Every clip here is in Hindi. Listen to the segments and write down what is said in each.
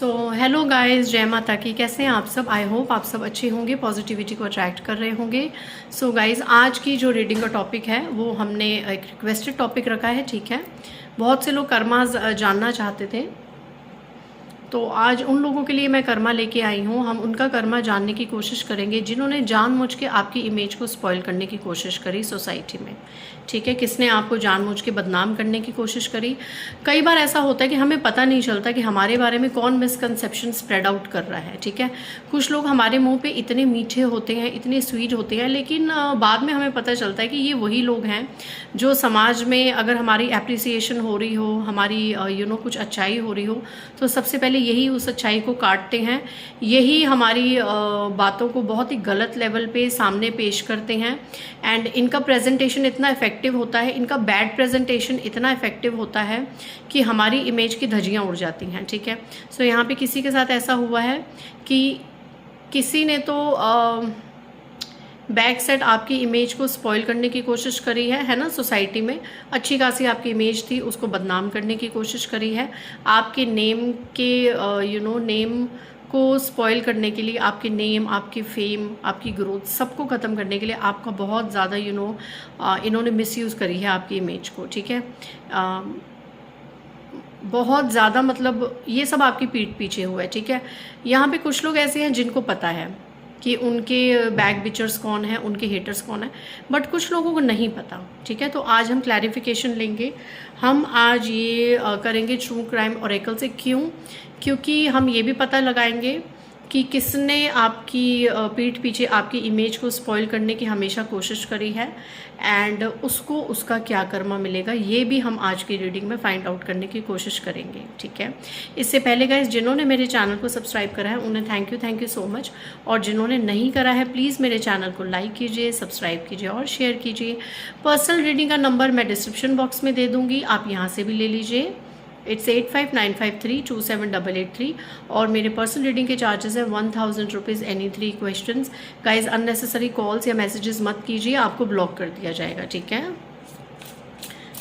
हेलो गाइस, जय माता की। कैसे हैं आप सब? आई होप आप सब अच्छे होंगे, पॉजिटिविटी को अट्रैक्ट कर रहे होंगे। गाइस, आज की जो रीडिंग का टॉपिक है वो हमने एक रिक्वेस्टेड टॉपिक रखा है, ठीक है। बहुत से लोग कर्मा जानना चाहते थे, तो आज उन लोगों के लिए मैं कर्मा लेके आई हूँ। हम उनका कर्मा जानने की कोशिश करेंगे जिन्होंने जानबूझ के आपकी इमेज को स्पॉइल करने की कोशिश करी सोसाइटी में, ठीक है। किसने आपको जानबूझ के बदनाम करने की कोशिश करी। कई बार ऐसा होता है कि हमें पता नहीं चलता कि हमारे बारे में कौन मिसकंसेप्शन स्प्रेड आउट कर रहा है, ठीक है। कुछ लोग हमारे मुंह पे इतने मीठे होते हैं, इतने स्वीट होते हैं, लेकिन बाद में हमें पता चलता है कि ये वही लोग हैं जो समाज में अगर हमारी एप्रिसिएशन हो रही हो, हमारी कुछ अच्छाई हो रही हो, तो सबसे पहले यही उस अच्छाई को काटते हैं। यही हमारी बातों को बहुत ही गलत लेवल पे सामने पेश करते हैं। एंड इनका प्रेजेंटेशन इतना इफेक्टिव होता है, इनका बैड प्रेजेंटेशन इतना इफेक्टिव होता है कि हमारी इमेज की धज्जियां उड़ जाती हैं, ठीक है। यहाँ पे किसी के साथ ऐसा हुआ है कि किसी ने तो बैक सेट आपकी इमेज को स्पॉइल करने की कोशिश करी है ना। सोसाइटी में अच्छी खासी आपकी इमेज थी, उसको बदनाम करने की कोशिश करी है। आपके नेम के नेम को स्पॉइल करने के लिए, आपके नेम, आपकी फेम, आपकी ग्रोथ, सबको ख़त्म करने के लिए आपका बहुत ज़्यादा इन्होंने मिसयूज़ करी है आपकी इमेज को, ठीक है। बहुत ज़्यादा, मतलब ये सब आपकी पीठ पीछे हुआ है, ठीक है। यहाँ पे कुछ लोग ऐसे हैं जिनको पता है कि उनके बैक बिचर्स कौन है, उनके हेटर्स कौन है, बट कुछ लोगों को नहीं पता, ठीक है। तो आज हम क्लैरिफिकेशन लेंगे। हम आज ये करेंगे ट्रू क्राइम ओरेकल से। क्योंकि हम ये भी पता लगाएंगे कि किसने आपकी पीठ पीछे आपकी इमेज को स्पॉइल करने की हमेशा कोशिश करी है, एंड उसको उसका क्या कर्मा मिलेगा, ये भी हम आज की रीडिंग में फाइंड आउट करने की कोशिश करेंगे, ठीक है। इससे पहले गाइस, जिन्होंने मेरे चैनल को सब्सक्राइब करा है उन्हें थैंक यू सो मच, और जिन्होंने नहीं करा है प्लीज़ मेरे चैनल को लाइक कीजिए, सब्सक्राइब कीजिए और शेयर कीजिए। पर्सनल रीडिंग का नंबर मैं डिस्क्रिप्शन बॉक्स में दे दूँगी, आप यहाँ से भी ले लीजिए। इट्स 8595327883, और मेरे पर्सनल रीडिंग के चार्जेस है 1000 rupees any 3 questions. Guys, unnecessary calls या मैसेजेस मत कीजिए, आपको ब्लॉक कर दिया जाएगा, ठीक है।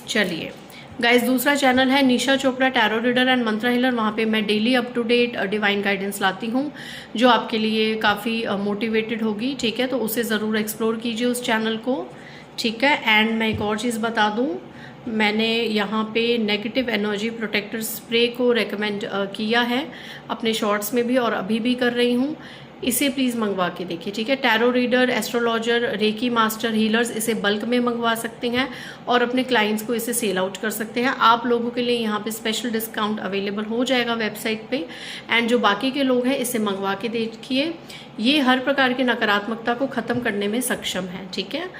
चलिए गाइज, दूसरा चैनल है Nisha Chopra tarot reader and mantra healer. वहाँ पे मैं daily up to date divine guidance लाती हूँ जो आपके लिए काफ़ी मोटिवेटेड होगी, ठीक है। तो उसे ज़रूर एक्सप्लोर कीजिए उस चैनल को, ठीक है। एंड मैं एक और चीज़ बता दूँ, मैंने यहाँ पे नेगेटिव एनर्जी प्रोटेक्टर स्प्रे को रेकमेंड किया है अपने शॉर्ट्स में भी, और अभी भी कर रही हूँ। इसे प्लीज़ मंगवा के देखिए, ठीक है। Tarot reader, astrologer, reiki master, healers इसे बल्क में मंगवा सकते हैं और अपने क्लाइंट्स को इसे सेल आउट कर सकते हैं। आप लोगों के लिए यहाँ पे स्पेशल डिस्काउंट अवेलेबल हो जाएगा वेबसाइट पे, एंड जो बाकी के लोग हैं इसे मंगवा के देखिए, ये हर प्रकार की नकारात्मकता को ख़त्म करने में सक्षम है, ठीक है।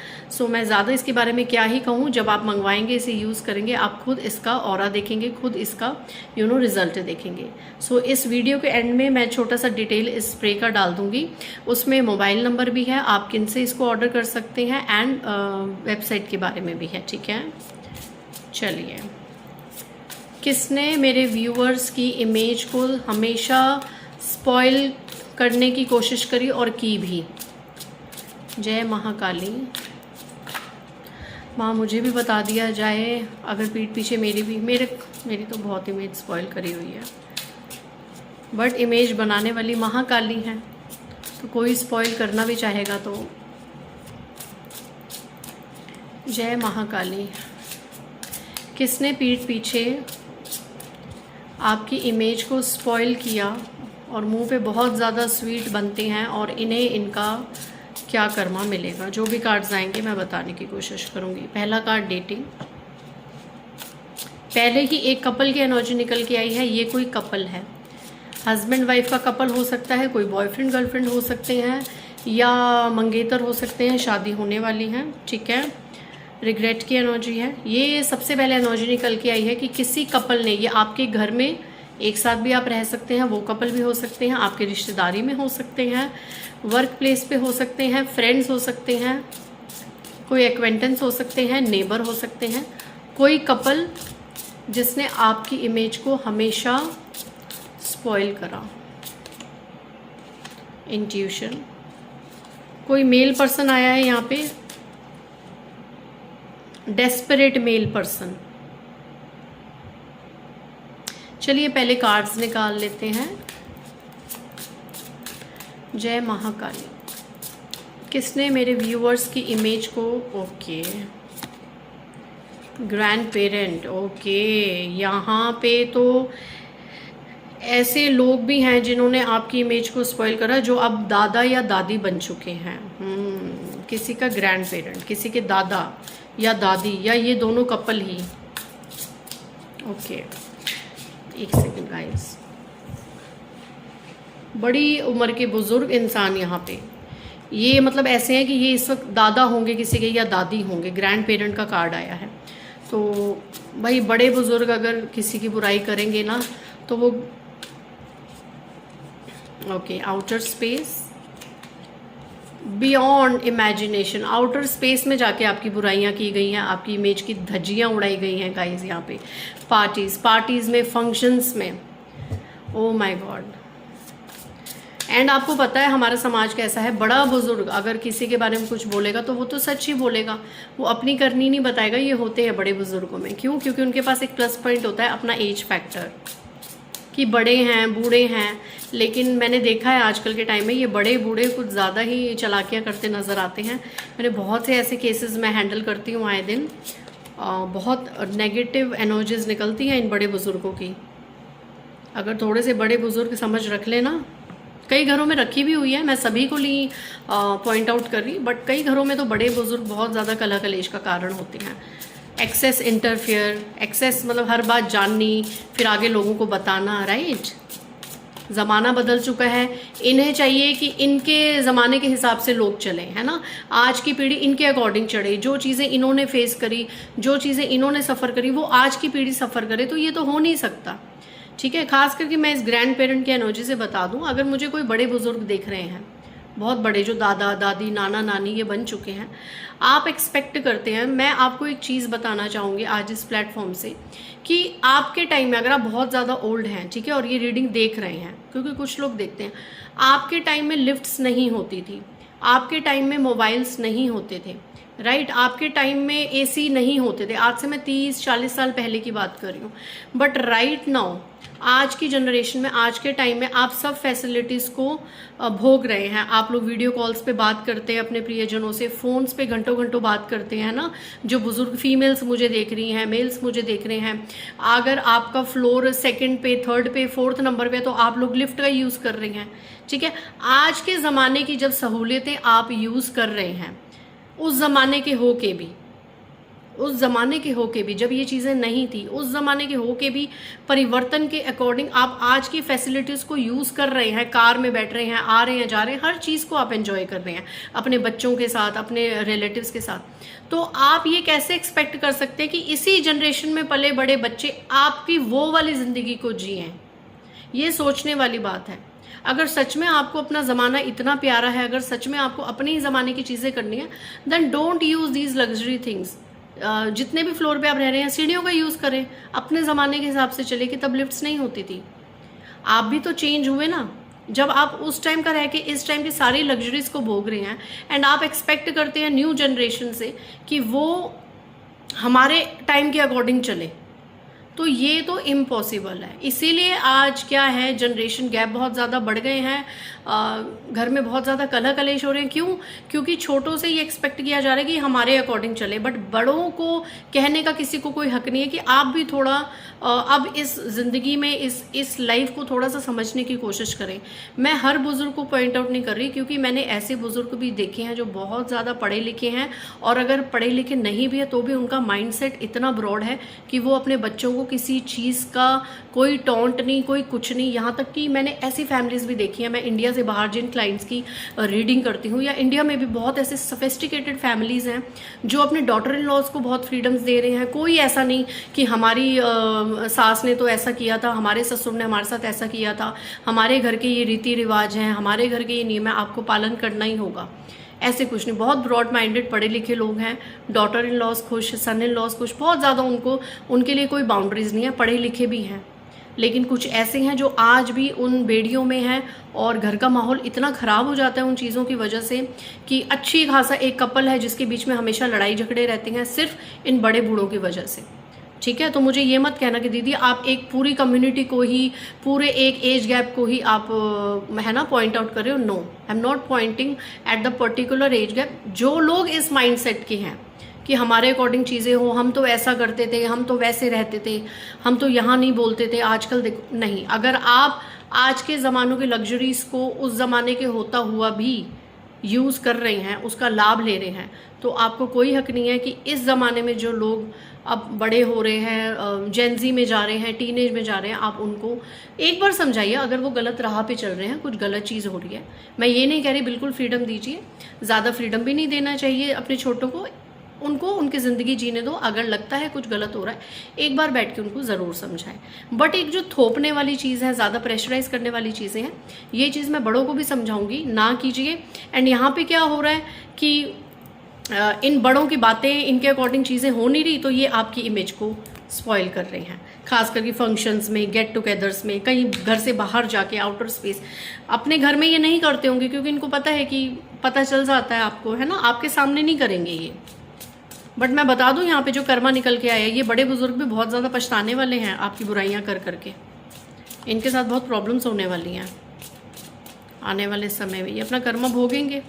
मैं ज़्यादा इसके बारे में क्या ही कहूँ, जब आप मंगवाएंगे, इसे यूज़ करेंगे, आप खुद इसका ऑरा देखेंगे, खुद इसका रिजल्ट देखेंगे। इस वीडियो के एंड में मैं छोटा सा डिटेल इस स्प्रे का डाल दूंगी, उसमें मोबाइल नंबर भी है, आप किन से इसको ऑर्डर कर सकते हैं, एंड वेबसाइट के बारे में भी है, ठीक है। चलिए, किसने मेरे व्यूअर्स की इमेज को हमेशा स्पॉइल करने की कोशिश करी और की भी? जय महाकाली। माँ, मुझे भी बता दिया जाए, अगर पीठ पीछे मेरी तो बहुत इमेज स्पॉइल करी हुई है, बट इमेज बनाने वाली महाकाली है, तो कोई स्पॉइल करना भी चाहेगा तो। जय महाकाली। किसने पीठ पीछे आपकी इमेज को स्पॉइल किया और मुंह पे बहुत ज़्यादा स्वीट बनते हैं, और इन्हें इनका क्या कर्मा मिलेगा? जो भी कार्ड्स आएंगे मैं बताने की कोशिश करूँगी। पहला कार्ड डेटिंग। पहले ही एक कपल की एनर्जी निकल के आई है। ये कोई कपल है, हस्बैंड वाइफ का कपल हो सकता है, कोई बॉयफ्रेंड गर्लफ्रेंड हो सकते हैं, या मंगेतर हो सकते हैं, शादी होने वाली हैं, ठीक है। रिग्रेट की एनर्जी है। ये सबसे पहले एनर्जी निकल के आई है कि किसी कपल ने, ये आपके घर में एक साथ भी आप रह सकते हैं, वो कपल भी हो सकते हैं, आपके रिश्तेदारी में हो सकते हैं, वर्क प्लेस पे हो सकते हैं, फ्रेंड्स हो सकते हैं, कोई एक्वेंटेंस हो सकते हैं, नेबर हो सकते हैं, कोई कपल जिसने आपकी इमेज को हमेशा स्पॉइल करा। इंट्यूशन। कोई मेल पर्सन आया है यहाँ पे, डेस्परेट मेल पर्सन। चलिए पहले कार्ड्स निकाल लेते हैं। जय महाकाली। किसने मेरे व्यूअर्स की इमेज को, ओके, ग्रैंड पेरेंट, ओके। यहाँ पे तो ऐसे लोग भी हैं जिन्होंने आपकी इमेज को स्पॉइल करा, जो अब दादा या दादी बन चुके हैं। किसी का ग्रैंड पेरेंट, किसी के दादा या दादी, या ये दोनों कपल ही। ओके, एक सेकेंड गाइस। बड़ी उम्र के बुजुर्ग इंसान यहाँ पे, ये मतलब ऐसे हैं कि ये इस वक्त दादा होंगे किसी के या दादी होंगे। ग्रैंड पेरेंट का कार्ड आया है। तो भाई बड़े बुजुर्ग अगर किसी की बुराई करेंगे ना तो वो, okay, outer space, beyond imagination, outer space में जाके आपकी बुराइयां की गई हैं, आपकी इमेज की धज्जियां उड़ाई गई हैं गाइस। यहाँ पे पार्टीज में, फंक्शंस में, ओ माय गॉड। एंड आपको पता है हमारा समाज कैसा है, बड़ा बुजुर्ग अगर किसी के बारे में कुछ बोलेगा तो वो तो सच ही बोलेगा, वो अपनी करनी नहीं बताएगा। ये होते हैं बड़े बुजुर्गों में। क्यों? क्योंकि उनके पास एक प्लस पॉइंट होता है अपना एज फैक्टर, कि बड़े हैं, बूढ़े हैं। लेकिन मैंने देखा है आजकल के टाइम में ये बड़े बूढ़े कुछ ज़्यादा ही चालाकियाँ करते नज़र आते हैं। मैंने बहुत से ऐसे केसेस मैं हैंडल करती हूँ आए दिन। बहुत नेगेटिव एनर्जीज निकलती हैं इन बड़े बुजुर्गों की। अगर थोड़े से बड़े बुजुर्ग समझ रख लेना, कई घरों में रखी भी हुई है, मैं सभी को नहीं पॉइंट आउट कर रही, बट कई घरों में तो बड़े बुजुर्ग बहुत ज़्यादा कलह कलेश का कारण होते हैं। एक्सेस इंटरफेयर, एक्सेस मतलब हर बात जाननी, फिर आगे लोगों को बताना, राइट। ज़माना बदल चुका है, इन्हें चाहिए कि इनके ज़माने के हिसाब से लोग चलें, है ना। आज की पीढ़ी इनके अकॉर्डिंग चढ़े, जो चीज़ें इन्होंने फेस करी, जो चीज़ें इन्होंने सफ़र करी, वो आज की पीढ़ी सफ़र करे, तो ये तो हो नहीं सकता। ठीक है, खास करके मैं इस ग्रैंड पेरेंट की एनर्जी से बता दूं, अगर मुझे कोई बड़े बुजुर्ग देख रहे हैं, बहुत बड़े, जो दादा दादी नाना नानी ये बन चुके हैं, आप एक्सपेक्ट करते हैं, मैं आपको एक चीज़ बताना चाहूँगी आज इस प्लेटफॉर्म से, कि आपके टाइम में अगर आप बहुत ज़्यादा ओल्ड हैं, ठीक है, और ये रीडिंग देख रहे हैं, क्योंकि कुछ लोग देखते हैं, आपके टाइम में लिफ्ट्स नहीं होती थी, आपके टाइम में मोबाइल्स नहीं होते थे, राइट। आपके टाइम में एसी नहीं होते थे। आज से मैं 30-40 साल पहले की बात कर रही हूँ। बट राइट नाउ, आज की जनरेशन में, आज के टाइम में आप सब फैसिलिटीज़ को भोग रहे हैं। आप लोग वीडियो कॉल्स पे बात करते हैं अपने प्रियजनों से, फ़ोन्स पे घंटों घंटों बात करते हैं ना। जो बुजुर्ग फीमेल्स मुझे देख रही हैं, मेल्स मुझे देख रहे हैं, अगर आपका फ्लोर सेकंड पे, थर्ड पे, फोर्थ नंबर पे, तो आप लोग लिफ्ट का यूज़ कर रही हैं, ठीक है। आज के ज़माने की जब सहूलियतें आप यूज़ कर रहे हैं, उस ज़माने के हो के भी, उस ज़माने के हो के भी, जब ये चीज़ें नहीं थी, उस ज़माने के हो के भी परिवर्तन के अकॉर्डिंग आप आज की फैसिलिटीज़ को यूज़ कर रहे हैं। कार में बैठ रहे हैं, आ रहे हैं, जा रहे हैं, हर चीज़ को आप एंजॉय कर रहे हैं अपने बच्चों के साथ, अपने रिलेटिव्स के साथ। तो आप ये कैसे एक्सपेक्ट कर सकते हैं कि इसी जनरेशन में पले बड़े बच्चे आपकी वो वाली ज़िंदगी को जिएं? ये सोचने वाली बात है। अगर सच में आपको अपना ज़माना इतना प्यारा है, अगर सच में आपको अपने ही ज़माने की चीज़ें करनी है, then don't use these luxury things. जितने भी फ्लोर पे आप रह रहे हैं, सीढ़ियों का यूज़ करें, अपने ज़माने के हिसाब से चले, कि तब लिफ्ट्स नहीं होती थी। आप भी तो चेंज हुए ना, जब आप उस टाइम का रह के इस टाइम की सारी लग्जरीज को भोग रहे हैं, एंड आप एक्सपेक्ट करते हैं न्यू जनरेशन से कि वो हमारे टाइम के अकॉर्डिंग चले, तो ये तो इम्पॉसिबल है। इसीलिए आज क्या है, जनरेशन गैप बहुत ज़्यादा बढ़ गए हैं, घर में बहुत ज़्यादा कलह कलेश हो रहे हैं। क्यों? क्योंकि छोटों से ये एक्सपेक्ट किया जा रहा है कि हमारे अकॉर्डिंग चले, बट बड़ों को कहने का किसी को कोई हक नहीं है कि आप भी थोड़ा अब इस ज़िंदगी में, इस लाइफ को थोड़ा सा समझने की कोशिश करें। मैं हर बुज़ुर्ग को पॉइंट आउट नहीं कर रही, क्योंकि मैंने ऐसे बुज़ुर्ग भी देखे हैं जो बहुत ज़्यादा पढ़े लिखे हैं, और अगर पढ़े लिखे नहीं भी है तो भी उनका माइंडसेट इतना ब्रॉड है कि वो अपने बच्चों को किसी चीज़ का कोई टॉन्ट नहीं, कोई कुछ नहीं। यहाँ तक कि मैंने ऐसी फैमिलीज भी देखी हैं, मैं इंडिया से बाहर जिन क्लाइंट्स की रीडिंग करती हूँ, या इंडिया में भी बहुत ऐसे सोफिस्टिकेटेड फैमिलीज हैं जो अपने डॉटर इन लॉज को बहुत फ्रीडम्स दे रहे हैं। कोई ऐसा नहीं कि हमारी सास ने तो ऐसा किया था, हमारे ससुर ने हमारे साथ ऐसा किया था, हमारे घर के ये रीति रिवाज हैं, हमारे घर के ये नियम है, आपको पालन करना ही होगा। ऐसे कुछ नहीं। बहुत ब्रॉड माइंडेड पढ़े लिखे लोग हैं, डॉटर इन लॉज खुश, सन इन लॉज खुश, बहुत ज़्यादा उनके लिए कोई बाउंड्रीज नहीं है, पढ़े लिखे भी हैं। लेकिन कुछ ऐसे हैं जो आज भी उन बेड़ियों में हैं, और घर का माहौल इतना ख़राब हो जाता है उन चीज़ों की वजह से कि अच्छी खासा एक कपल है जिसके बीच में हमेशा लड़ाई झगड़े रहते हैं, सिर्फ इन बड़े बूढ़ों की वजह से। ठीक है। तो मुझे ये मत कहना कि दीदी आप एक पूरी कम्युनिटी को ही, पूरे एक एज गैप को ही आप है ना पॉइंट आउट कर रहे हो। No, I am not pointing at the particular age gap. जो लोग इस माइंडसेट के हैं कि हमारे अकॉर्डिंग चीज़ें हो, हम तो ऐसा करते थे, हम तो वैसे रहते थे, हम तो यहाँ नहीं बोलते थे, आजकल देखो, नहीं। अगर आप आज के ज़मानों के लग्जरीज़ को उस ज़माने के होता हुआ भी यूज़ कर रहे हैं, उसका लाभ ले रहे हैं, तो आपको कोई हक नहीं है कि इस ज़माने में जो लोग अब बड़े हो रहे हैं, जेनजी में जा रहे हैं, टीनेज में जा रहे हैं, आप उनको एक बार समझाइए। अगर वो गलत राह पे चल रहे हैं, कुछ गलत चीज़ हो रही है, मैं ये नहीं कह रही बिल्कुल फ्रीडम दीजिए, ज़्यादा फ्रीडम भी नहीं देना चाहिए अपने छोटों को, उनको उनकी ज़िंदगी जीने दो। अगर लगता है कुछ गलत हो रहा है, एक बार बैठ के उनको ज़रूर समझाएं। बट एक जो थोपने वाली चीज़ है, ज़्यादा प्रेशराइज करने वाली चीज़ें हैं, ये चीज़ मैं बड़ों को भी समझाऊंगी, ना कीजिए। एंड यहाँ पे क्या हो रहा है कि इन बड़ों की बातें, इनके अकॉर्डिंग चीज़ें हो नहीं रही, तो ये आपकी इमेज को स्पॉइल कर रहे हैं। खास करके फंक्शंस में, गेट टुगेदर्स में, कहीं घर से बाहर जाके आउटर स्पेस। अपने घर में ये नहीं करते होंगे क्योंकि इनको पता है कि पता चल जाता है आपको, है ना, आपके सामने नहीं करेंगे ये। बट मैं बता दूं, यहाँ पे जो कर्मा निकल के आया, ये बड़े बुजुर्ग भी बहुत ज़्यादा पछताने वाले हैं आपकी बुराइयाँ कर करके। इनके साथ बहुत प्रॉब्लम्स होने वाली हैं आने वाले समय में, ये अपना कर्मा भोगेंगे।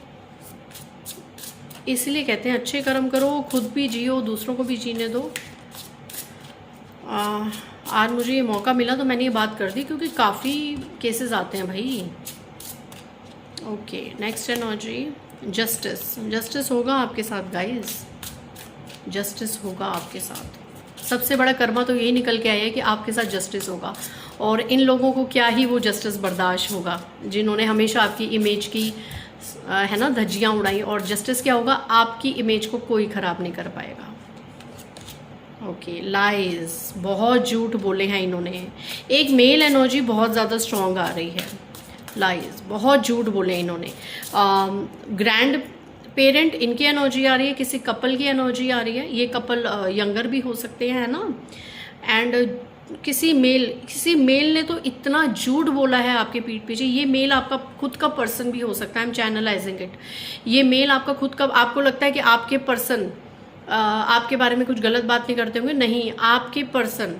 इसलिए कहते हैं अच्छे कर्म करो, खुद भी जियो, दूसरों को भी जीने दो। आज मुझे ये मौका मिला तो मैंने ये बात कर दी, क्योंकि काफ़ी केसेस आते हैं भाई। Okay, next energy justice. Justice होगा आपके साथ गाइस, जस्टिस होगा आपके साथ। सबसे बड़ा कर्मा तो यही निकल के आया है कि आपके साथ जस्टिस होगा। और इन लोगों को क्या ही वो जस्टिस बर्दाश्त होगा जिन्होंने हमेशा आपकी इमेज की है ना धज्जियाँ उड़ाई। और जस्टिस क्या होगा, आपकी इमेज को कोई ख़राब नहीं कर पाएगा। ओके, लाइज, बहुत झूठ बोले हैं इन्होंने। एक मेल एनर्जी बहुत ज़्यादा स्ट्रॉन्ग आ रही है। लाइज, बहुत झूठ बोले इन्होंने। ग्रैंड पेरेंट, इनकी एनर्जी आ रही है, किसी कपल की एनर्जी आ रही है। ये कपल यंगर भी हो सकते हैं ना। एंड किसी मेल ने तो इतना झूठ बोला है आपके पीठ पीछे। ये मेल आपका खुद का पर्सन भी हो सकता है। I am channelising it. ये मेल आपका खुद का, आपको लगता है कि आपके पर्सन आपके बारे में कुछ गलत बात नहीं करते होंगे, नहीं, आपके person.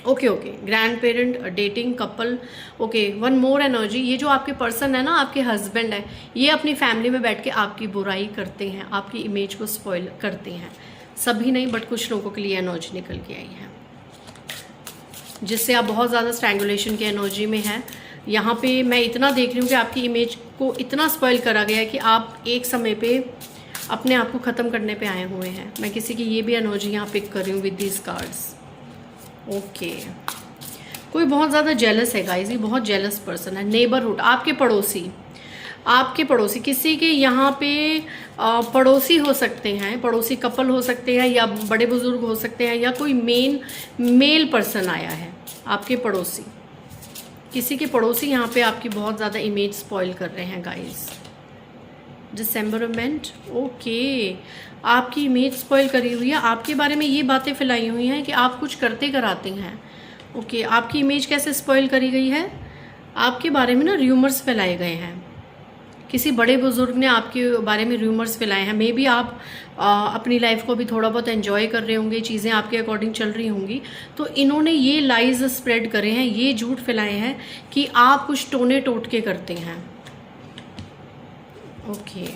Okay, grand parent, dating couple. Okay, one more energy, ये जो आपके पर्सन है ना, आपके हस्बैंड है, ये अपनी फैमिली में बैठ के आपकी बुराई करते हैं, आपकी इमेज को स्पॉइल करते हैं। सभी नहीं, बट कुछ लोगों के लिए एनर्जी निकल के आई है, जिससे आप बहुत ज़्यादा स्ट्रैंगुलेशन की एनर्जी में हैं। यहाँ पे मैं इतना देख रही हूँ कि आपकी इमेज को इतना स्पॉइल करा गया है कि आप एक समय पे अपने आप को ख़त्म करने पे आए हुए हैं। मैं किसी की ये भी एनर्जी यहाँ पिक कर रही हूँ विद दीज कार्ड्स। ओके, कोई बहुत ज़्यादा जेलस है गाइस, ये बहुत जेलस पर्सन है। नेबरहुड, आपके पड़ोसी किसी के यहाँ पे पड़ोसी हो सकते हैं, पड़ोसी कपल हो सकते हैं, या बड़े बुजुर्ग हो सकते हैं, या कोई मेल पर्सन आया है आपके पड़ोसी। किसी के पड़ोसी यहाँ पे आपकी बहुत ज़्यादा इमेज स्पॉइल कर रहे हैं गाइस। डिसेंबरमेंट, ओके, आपकी इमेज स्पॉइल करी हुई है। आपके बारे में ये बातें फैलाई हुई हैं कि आप कुछ करते कराते हैं। ओके, आपकी इमेज कैसे स्पॉइल करी गई है, आपके बारे में ना र्यूमर्स फैलाए गए हैं। किसी बड़े बुजुर्ग ने आपके बारे में र्यूमर्स फैलाए हैं। मे बी आप अपनी लाइफ को भी थोड़ा बहुत एंजॉय कर रहे होंगे, चीज़ें आपके अकॉर्डिंग चल रही होंगी, तो इन्होंने ये लाइज स्प्रेड करे हैं, ये झूठ फैलाए हैं कि आप कुछ टोने टोटके करते हैं। ओके,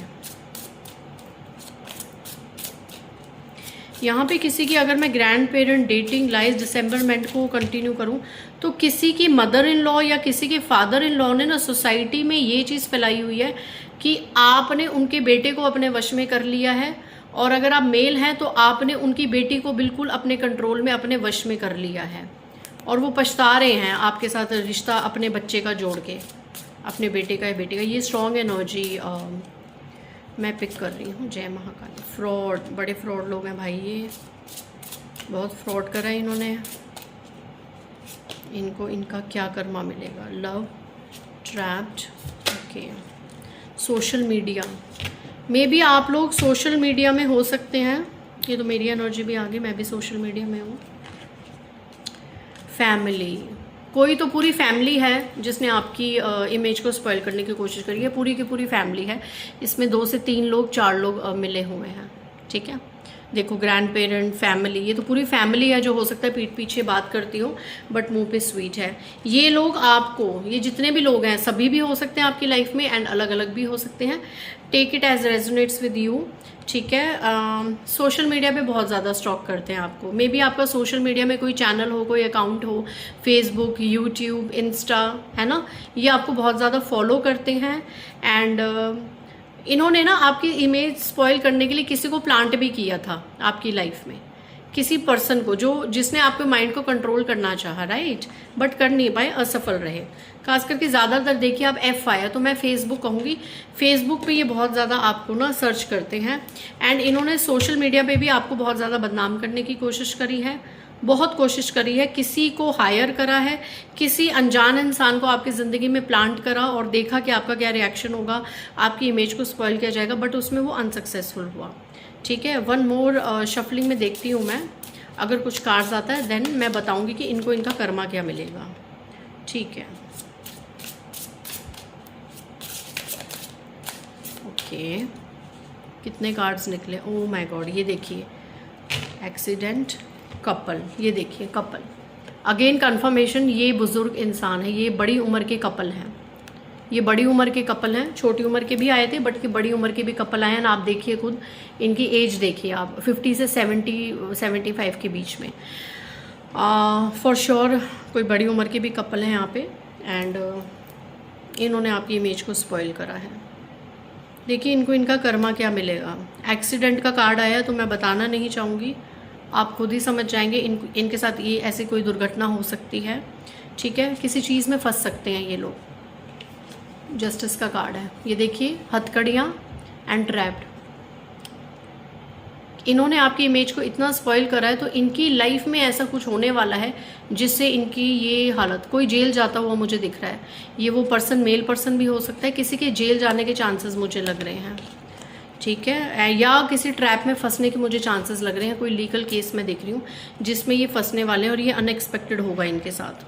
यहाँ पे किसी की, अगर मैं ग्रैंड पेरेंट, डेटिंग, लाइज, डिसेंबरमेंट को कंटिन्यू करूँ, तो किसी की मदर इन लॉ या किसी के फादर इन लॉ ने ना सोसाइटी में ये चीज़ फैलाई हुई है कि आपने उनके बेटे को अपने वश में कर लिया है, और अगर आप मेल हैं तो आपने उनकी बेटी को बिल्कुल अपने कंट्रोल में, अपने वश में कर लिया है, और वो पछता रहे हैं आपके साथ रिश्ता अपने बच्चे का जोड़ के, अपने बेटे का या बेटी का। ये स्ट्रॉन्ग एनर्जी मैं पिक कर रही हूँ। जय महाकाली। फ्रॉड, बड़े फ्रॉड लोग हैं भाई, ये बहुत फ्रॉड करा है इन्होंने। इनको इनका क्या कर्मा मिलेगा। Love trapped. Okay, social media, may be आप लोग सोशल मीडिया में हो सकते हैं। ये तो मेरी एनर्जी भी आ गई, मैं भी सोशल मीडिया में हूँ। फैमिली, कोई तो पूरी फैमिली है जिसने आपकी इमेज को स्पॉइल करने की कोशिश करी है। पूरी की पूरी फैमिली है, इसमें 2 से 3 लोग, 4 लोग मिले हुए हैं, ठीक है। देखो ग्रैंड पेरेंट, फैमिली, ये तो पूरी फैमिली है जो हो सकता है पीठ पीछे बात करती हो बट मुंह पे स्वीट है। ये लोग आपको, ये जितने भी लोग हैं सभी भी हो सकते हैं आपकी लाइफ में एंड अलग अलग भी हो सकते हैं। Take it as resonates with you, ठीक है। सोशल मीडिया पे बहुत ज़्यादा स्टॉक करते हैं आपको। मे बी आपका सोशल मीडिया में कोई चैनल हो, कोई अकाउंट हो, फेसबुक, यूट्यूब, इंस्टा, है ना, ये आपको बहुत ज़्यादा फॉलो करते हैं एंड इन्होंने ना आपकी इमेज स्पॉइल करने के लिए किसी को प्लांट भी किया था आपकी लाइफ में, किसी पर्सन को जो जिसने आपके माइंड को कंट्रोल करना चाहा, राइट, बट कर नहीं पाए, असफल रहे। खास करके ज़्यादातर देखिए आप एफ आया तो मैं फेसबुक कहूँगी, फेसबुक पे ये बहुत ज़्यादा आपको ना सर्च करते हैं एंड इन्होंने सोशल मीडिया पे भी आपको बहुत ज़्यादा बदनाम करने की कोशिश करी है, बहुत कोशिश करी है, किसी को हायर करा है, किसी अनजान इंसान को आपकी ज़िंदगी में प्लांट करा और देखा कि आपका क्या रिएक्शन होगा, आपकी इमेज को स्पॉइल किया जाएगा, बट उसमें वो अनसक्सेसफुल हुआ। ठीक है, वन मोर शफलिंग में देखती हूँ मैं, अगर कुछ कार्ड्स आता है देन मैं बताऊंगी कि इनको इनका कर्मा क्या मिलेगा। ठीक है, ओके, कितने कार्ड्स निकले, ओह माय गॉड, ये देखिए एक्सीडेंट, कपल, ये देखिए कपल, अगेन कंफर्मेशन, ये बुजुर्ग इंसान है, ये बड़ी उम्र के कपल हैं, ये बड़ी उम्र के कपल हैं, छोटी उम्र के भी आए थे बट कि बड़ी उम्र के भी कपल आए हैं। आप देखिए खुद इनकी एज देखिए आप, 50 से 75 के बीच में, फॉर श्योर कोई बड़ी उम्र के भी कपल हैं यहाँ पे एंड इन्होंने आपकी इमेज को स्पॉइल करा है। देखिए इनको इनका कर्मा क्या मिलेगा। एक्सीडेंट का कार्ड आया तो मैं बताना नहीं चाहूँगी, आप खुद ही समझ जाएंगे। इनके साथ ये ऐसी कोई दुर्घटना हो सकती है, ठीक है, किसी चीज़ में फंस सकते हैं ये लोग। जस्टिस का कार्ड है, ये देखिए हथकड़ियाँ एंड ट्रैप्ड। इन्होंने आपकी इमेज को इतना स्पॉइल करा है तो इनकी लाइफ में ऐसा कुछ होने वाला है जिससे इनकी ये हालत, कोई जेल जाता हुआ मुझे दिख रहा है। ये वो पर्सन मेल पर्सन भी हो सकता है, किसी के जेल जाने के चांसेस मुझे लग रहे हैं, ठीक है, या किसी ट्रैप में फंसने के मुझे चांसेस लग रहे हैं। कोई लीगल केस मैं देख रही हूँ जिसमें ये फंसने वाले हैं और ये अनएक्सपेक्टेड होगा इनके साथ,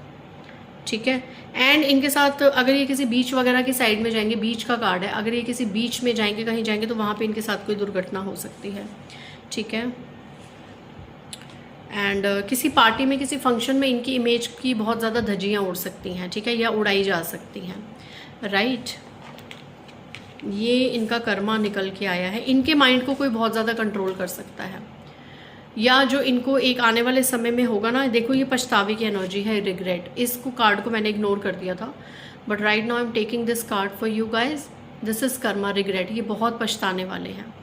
ठीक है। एंड इनके साथ अगर ये किसी बीच वगैरह की साइड में जाएंगे, बीच का कार्ड है, अगर ये किसी बीच में जाएंगे, कहीं जाएंगे तो वहाँ पे इनके साथ कोई दुर्घटना हो सकती है, ठीक है। एंड किसी पार्टी में, किसी फंक्शन में इनकी इमेज की बहुत ज़्यादा धज्जियाँ उड़ सकती हैं, ठीक है, या उड़ाई जा सकती हैं, राइट। ये इनका कर्मा निकल के आया है। इनके माइंड को कोई बहुत ज़्यादा कंट्रोल कर सकता है, या जो इनको एक आने वाले समय में होगा ना, देखो ये पछतावे की एनर्जी है, रिग्रेट। इसको कार्ड को मैंने इग्नोर कर दिया था but right now I am taking this card for you guys. This is Karma, regret. ये बहुत पछताने वाले हैं,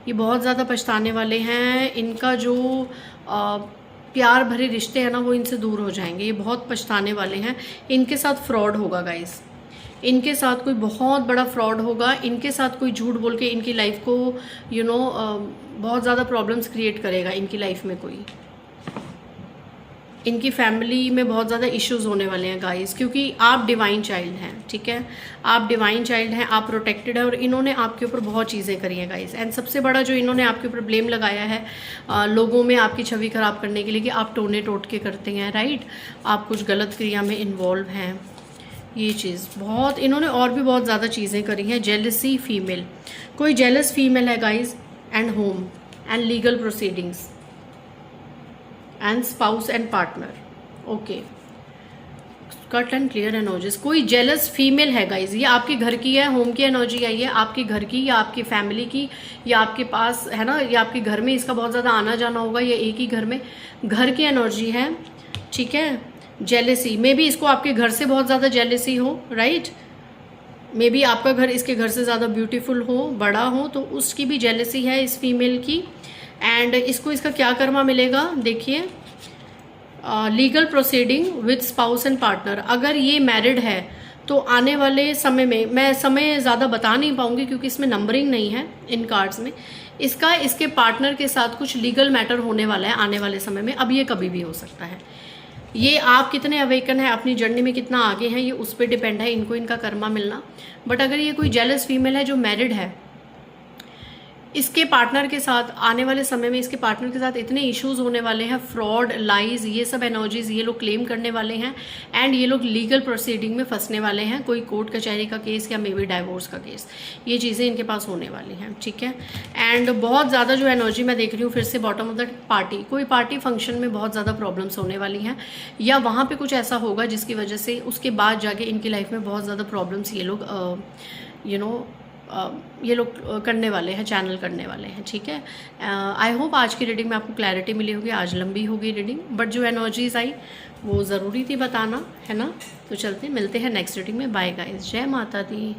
ये बहुत ज़्यादा पछताने वाले हैं। इनका जो प्यार भरे रिश्ते हैं ना वो इनसे दूर हो जाएंगे, ये बहुत पछताने वाले हैं। इनके साथ फ्रॉड होगा गाइस, इनके साथ कोई बहुत बड़ा फ्रॉड होगा, इनके साथ कोई झूठ बोल के इनकी लाइफ को बहुत ज़्यादा प्रॉब्लम्स क्रिएट करेगा इनकी लाइफ में कोई। इनकी फैमिली में बहुत ज़्यादा इश्यूज होने वाले हैं गाइस, क्योंकि आप डिवाइन चाइल्ड हैं, ठीक है, आप डिवाइन चाइल्ड हैं, आप प्रोटेक्टेड है और इन्होंने आपके ऊपर बहुत चीज़ें करी हैं गाइस। एंड सबसे बड़ा जो इन्होंने आपके ऊपर ब्लेम लगाया है लोगों में आपकी छवि खराब करने के लिए कि आप टोने टोटके करते हैं, राइट, आप कुछ गलत क्रिया में इन्वॉल्व हैं, ये चीज़ बहुत इन्होंने और भी बहुत ज़्यादा चीज़ें करी हैं। जेलसी फीमेल, कोई जेलस फीमेल है guys, and home and legal proceedings and spouse and partner, okay, cut and clear energies. कोई जेलस फीमेल है गाइज, ये आपके घर की है, होम की एनर्जी आई है, आपके घर की या आपकी फैमिली की या आपके पास है ना, या आपके घर में इसका बहुत ज़्यादा आना जाना होगा, या एक ही घर में घर की एनर्जी है, ठीक है। जेलेसी, मे बी इसको आपके घर से बहुत ज़्यादा जेलेसी हो, राइट, मे बी आपका घर इसके घर से ज़्यादा ब्यूटीफुल हो, बड़ा हो, तो उसकी भी जेलेसी है इस फीमेल की। एंड इसको इसका क्या कर्मा मिलेगा देखिए, legal proceeding with spouse and partner. अगर ये मैरिड है तो आने वाले समय में, मैं समय ज़्यादा बता नहीं पाऊंगी क्योंकि इसमें नंबरिंग नहीं है इन कार्ड्स में, इसका इसके पार्टनर के साथ कुछ लीगल मैटर होने वाला है आने वाले समय में। अब ये कभी भी हो सकता है, ये आप कितने अवेकन है, अपनी जर्नी में कितना आगे हैं, ये उस पर डिपेंड है इनको इनका कर्मा मिलना। बट अगर ये कोई जेलस फीमेल है जो मैरिड है, इसके पार्टनर के साथ आने वाले समय में इसके पार्टनर के साथ इतने इश्यूज होने वाले हैं, फ्रॉड, लाइज, ये सब एनर्जीज ये लोग क्लेम करने वाले हैं एंड ये लोग लीगल प्रोसीडिंग में फंसने वाले हैं, कोई कोर्ट कचहरी का केस या मे बी डाइवोर्स का केस, ये चीज़ें इनके पास होने वाली हैं, ठीक है। एंड बहुत ज़्यादा जो एनर्जी मैं देख रही हूँ फिर से बॉटम ऑफ द पार्टी, कोई पार्टी फंक्शन में बहुत ज़्यादा प्रॉब्लम्स होने वाली हैं या वहाँ पर कुछ ऐसा होगा जिसकी वजह से उसके बाद जाके इनकी लाइफ में बहुत ज़्यादा प्रॉब्लम्स ये लोग ये लोग करने वाले हैं, चैनल करने वाले हैं, ठीक है। आई होप आज की रीडिंग में आपको क्लैरिटी मिली होगी। आज लंबी होगी रीडिंग, बट जो एनर्जीज आई वो ज़रूरी थी बताना, है ना। तो चलते मिलते हैं नेक्स्ट रीडिंग में। बाय गाइस, जय माता दी।